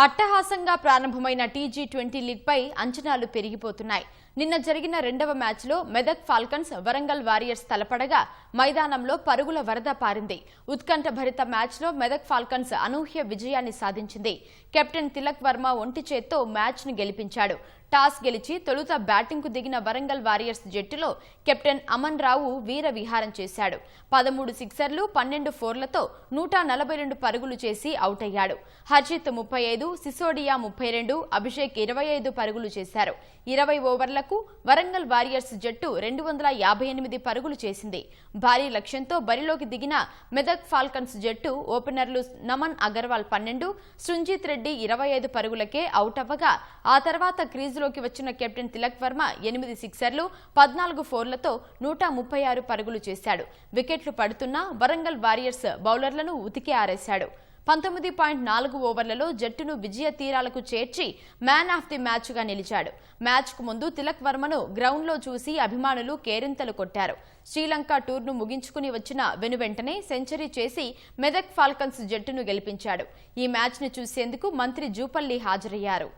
అట్టహాసంగా ప్రారంభమైన టీ20 లీగ్పై అంచనాలు పెరిగిపోతున్నాయి. నిన్న జరిగిన రెండవ మ్యాచ్లో మెదక్ ఫాల్కన్స్ వరంగల్ వారియర్స్ తలపడగా మైదానంలో పరుగుల వరద పారింది. ఉత్కంఠ భరిత మ్యాచ్లో మెదక్ ఫాల్కన్స్ అనూహ్య విజయాన్ని సాధించింది. కెప్టెన్ తిలక్ వర్మ ఒంటి చేత్తో మ్యాచ్ను గెలిపించాడు. టాస్ గెలిచి తొలుత బ్యాటింగ్కు దిగిన వరంగల్ వారియర్స్ జట్టులో కెప్టెన్ అమన్ రావు వీర విహారం చేశాడు. 13 సిక్సర్లు 12 ఫోర్లతో 142 పరుగులు చేసి అవుట్ అయ్యాడు. హర్షిత్ 35, సిసోడియా 32, అభిషేక్ 25 పరుగులు చేశారు. 20 ఓవర్లకు వరంగల్ వారియర్స్ జట్టు 258 పరుగులు చేసింది. భారీ లక్ష్యంతో బరిలోకి దిగిన మెదక్ ఫాల్కన్స్ జట్టు ఓపెనర్లు నమన్ అగర్వాల్ 12, సృంజిత్ రెడ్డి 25 పరుగులకే అవుట్ అవ్వగా ఆ తర్వాత క్రీజులోకి వచ్చిన కెప్టెన్ తిలక్ వర్మ 8 సిక్సర్లు 14 ఫోర్లతో 136 పరుగులు చేశాడు. వికెట్లు పడుతున్నా వరంగల్ వారియర్స్ బౌలర్లను ఉతికి ఆరేశాడు. 19.4 ఓవర్లలో జట్టును విజయ తీరాలకు చేర్చి మ్యాన్ ఆఫ్ ది మ్యాచ్గా నిలిచాడు. మ్యాచ్కు ముందు తిలక్ వర్మను గ్రౌండ్లో చూసి అభిమానులు కేరింతలు కొట్టారు. శ్రీలంక టూర్ను ముగించుకుని వచ్చిన వెనువెంటనే సెంచరీ చేసి మెదక్ ఫాల్కన్స్ జట్టును గెలిపించాడు. ఈ మ్యాచ్ను చూసేందుకు మంత్రి జూపల్లి హాజరయ్యారు.